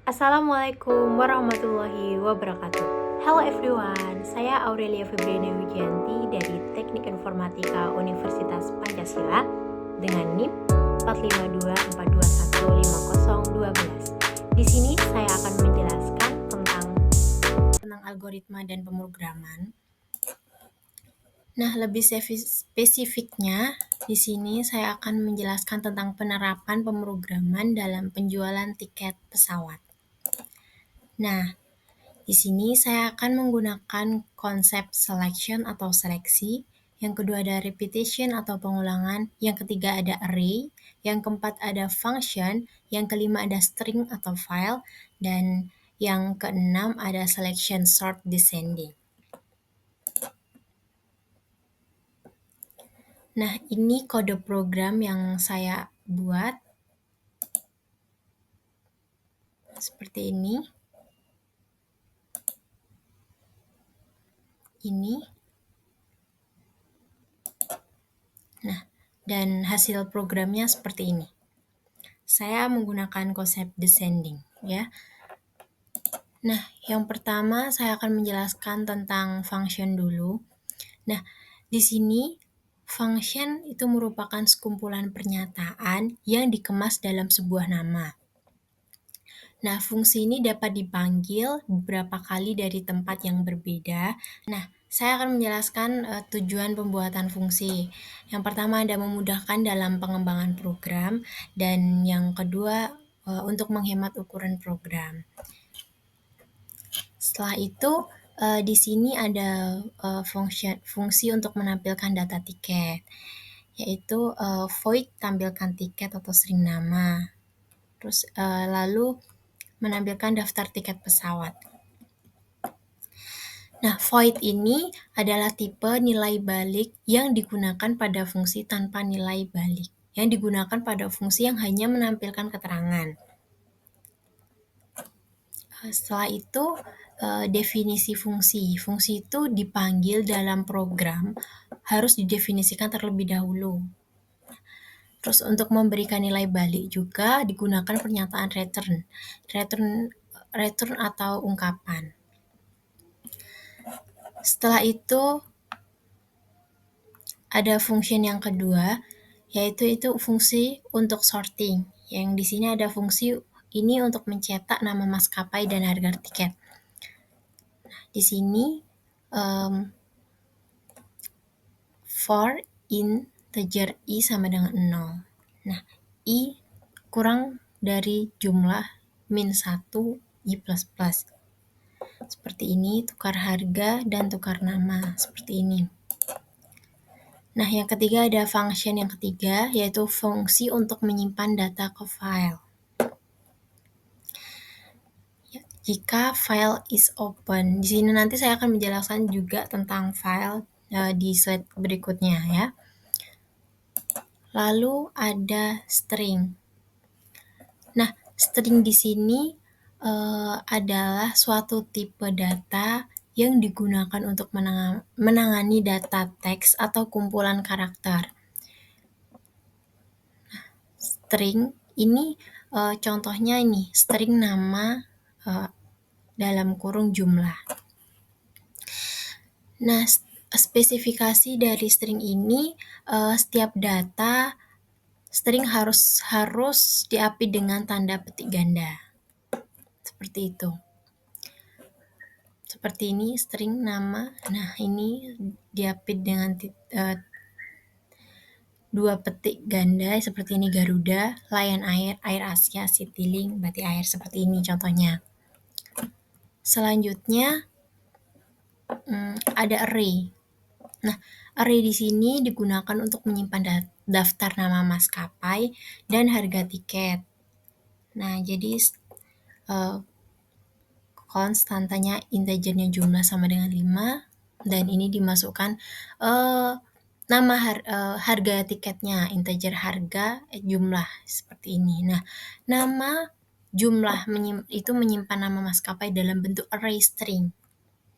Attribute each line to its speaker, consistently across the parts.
Speaker 1: Assalamualaikum warahmatullahi wabarakatuh. Hello everyone, saya Aurelia Febriana Wijianti dari Teknik Informatika Universitas Pancasila dengan NIM 45242150212. Di sini saya akan menjelaskan tentang algoritma dan pemrograman. Nah, lebih spesifiknya di sini saya akan menjelaskan tentang penerapan pemrograman dalam penjualan tiket pesawat. Nah, di sini saya akan menggunakan konsep selection atau seleksi, yang kedua ada repetition atau pengulangan, yang ketiga ada array, yang keempat ada function, yang kelima ada string atau file, dan yang keenam ada selection sort descending. Nah, ini kode program yang saya buat seperti ini. Nah, dan hasil programnya seperti ini. Saya menggunakan konsep descending, ya. Nah, yang pertama saya akan menjelaskan tentang function dulu. Nah, di sini function itu merupakan sekumpulan pernyataan yang dikemas dalam sebuah nama. Nah, fungsi ini dapat dipanggil beberapa kali dari tempat yang berbeda. Nah, saya akan menjelaskan tujuan pembuatan fungsi. Yang pertama ada memudahkan dalam pengembangan program, dan yang kedua untuk menghemat ukuran program. Setelah itu, di sini ada fungsi untuk menampilkan data tiket, yaitu void tampilkan tiket atau string nama. Terus lalu menampilkan daftar tiket pesawat. Nah, void ini adalah tipe nilai balik yang digunakan pada fungsi tanpa nilai balik, yang digunakan pada fungsi yang hanya menampilkan keterangan. Setelah itu, definisi fungsi. Fungsi itu dipanggil dalam program harus didefinisikan terlebih dahulu. Terus untuk memberikan nilai balik juga digunakan pernyataan return atau ungkapan. Setelah itu ada function yang kedua, yaitu fungsi untuk sorting. Yang di sini ada fungsi ini untuk mencetak nama maskapai dan harga tiket. Di sini for integer i sama dengan 0. Nah, i kurang dari jumlah min 1 i plus plus. Seperti ini, tukar harga dan tukar nama, seperti ini. Nah, yang ketiga ada function yang ketiga, yaitu fungsi untuk menyimpan data ke file. Jika file is open, di sini nanti saya akan menjelaskan juga tentang file di slide berikutnya, ya. Lalu ada string. Nah, string di sini adalah suatu tipe data yang digunakan untuk menangani data teks atau kumpulan karakter. String ini contohnya ini, string nama dalam kurung jumlah. Nah, spesifikasi dari string ini, setiap data string harus diapit dengan tanda petik ganda. Seperti itu. Seperti ini string nama. Nah, ini diapit dengan dua petik ganda seperti ini: Garuda, Lion Air, Air Asia, Citylink, Batik Air, seperti ini contohnya. Selanjutnya ada array. Nah, array di sini digunakan untuk menyimpan daftar nama maskapai dan harga tiket. Nah, jadi konstantanya integernya jumlah sama dengan 5, dan ini dimasukkan nama harga tiketnya, integer harga jumlah, seperti ini. Nah, nama jumlah itu menyimpan nama maskapai dalam bentuk array string.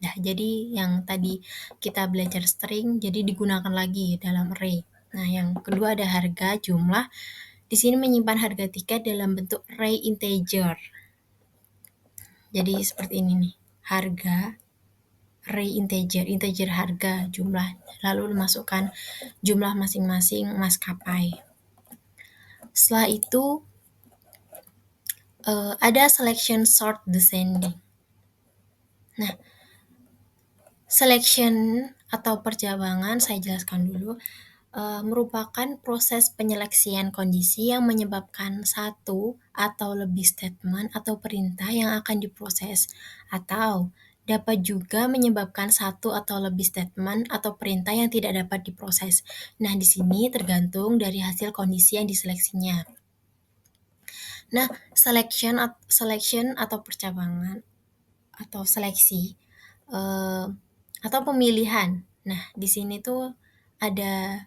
Speaker 1: Nah, jadi yang tadi kita belajar string, jadi digunakan lagi dalam array. Nah, yang kedua ada harga jumlah. Di sini menyimpan harga tiket dalam bentuk array integer. Jadi seperti ini nih, harga, array integer harga, jumlah, lalu masukkan jumlah masing-masing maskapai. Setelah itu ada selection sort descending. Nah, selection atau percabangan saya jelaskan dulu, merupakan proses penyeleksian kondisi yang menyebabkan satu atau lebih statement atau perintah yang akan diproses, atau dapat juga menyebabkan satu atau lebih statement atau perintah yang tidak dapat diproses. Nah, di sini tergantung dari hasil kondisi yang diseleksinya. Nah, selection atau percabangan atau seleksi atau pemilihan. Nah, di sini tuh ada,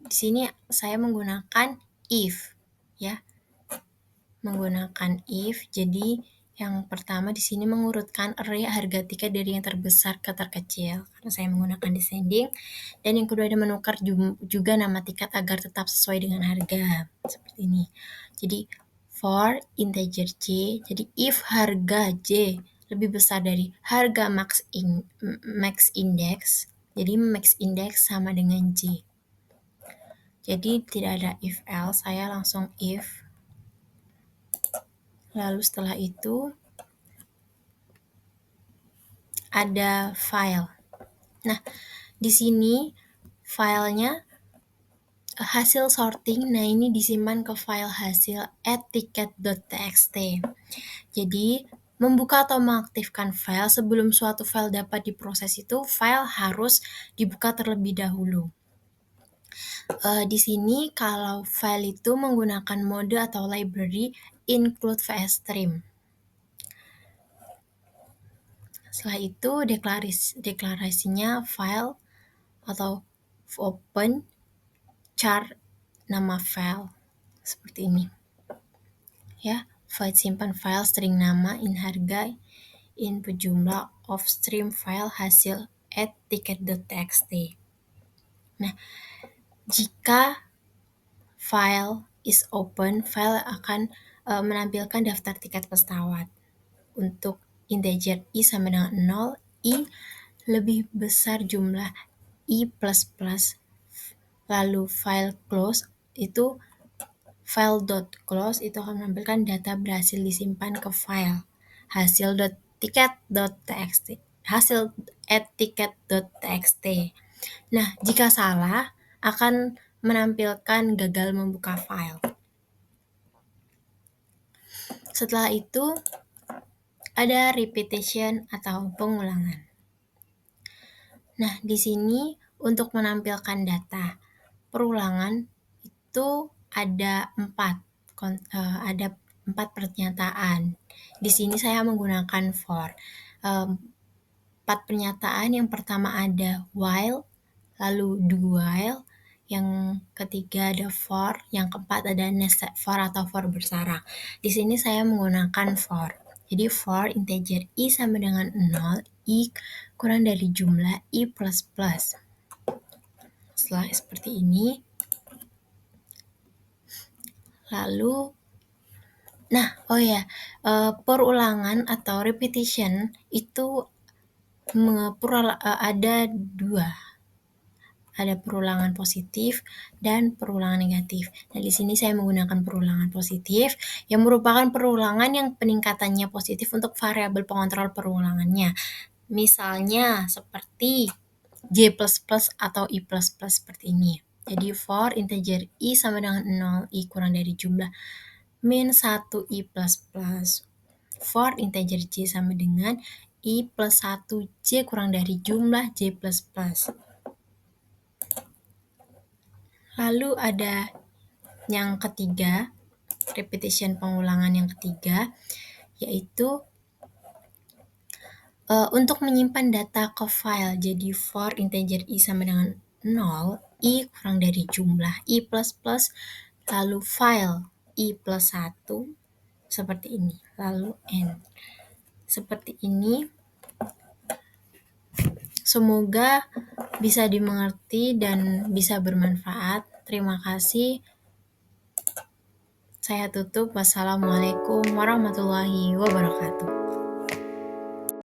Speaker 1: di sini saya menggunakan if, ya, menggunakan if. Jadi yang pertama di sini mengurutkan array harga tiket dari yang terbesar ke terkecil karena saya menggunakan descending. Dan yang kedua ada menukar juga nama tiket agar tetap sesuai dengan harga seperti ini. Jadi for integer j, jadi if harga j lebih besar dari harga max index, jadi max index sama dengan j. Jadi tidak ada if else, saya langsung if. Lalu setelah itu ada file. Nah, di sini filenya hasil sorting. Nah, ini disimpan ke file hasil @ticket.txt. Jadi, membuka atau mengaktifkan file sebelum suatu file dapat diproses itu, file harus dibuka terlebih dahulu. Di sini kalau file itu menggunakan mode atau library include vsstream. Setelah itu deklarasinya file atau open char nama file seperti ini. Ya, void simpan file string nama in harga input jumlah of stream file hasil @ticket.txt. Nah, jika file is open, file akan menampilkan daftar tiket pesawat. Untuk integer i sama dengan 0, i lebih besar jumlah i++, lalu file close itu file.close itu akan menampilkan data berhasil disimpan ke file hasil.ticket.txt, hasil @ticket.txt. Nah, jika salah akan menampilkan gagal membuka file. Setelah itu ada repetition atau pengulangan. Nah, di sini untuk menampilkan data perulangan itu ada 4 pernyataan. Di sini saya menggunakan for. 4 pernyataan, yang pertama ada while, lalu do while, yang ketiga ada for, yang keempat ada nested for atau for bersarang. Di sini saya menggunakan for. Jadi for integer i sama dengan 0, i kurang dari jumlah i++. Setelah seperti ini, lalu perulangan atau repetition itu ada 2. Ada perulangan positif dan perulangan negatif. Nah, di sini saya menggunakan perulangan positif yang merupakan perulangan yang peningkatannya positif untuk variabel pengontrol perulangannya. Misalnya seperti j++ atau i++ seperti ini. Jadi for integer i sama dengan 0, i kurang dari jumlah min 1 i++. For integer j sama dengan i plus 1 j kurang dari jumlah j++. Lalu ada yang ketiga, repetition pengulangan yang ketiga, yaitu untuk menyimpan data ke file. Jadi for integer i sama dengan 0, i kurang dari jumlah i++, lalu file i plus 1, seperti ini, lalu n. Seperti ini. Semoga bisa dimengerti dan bisa bermanfaat. Terima kasih. Saya tutup. Wassalamualaikum warahmatullahi wabarakatuh.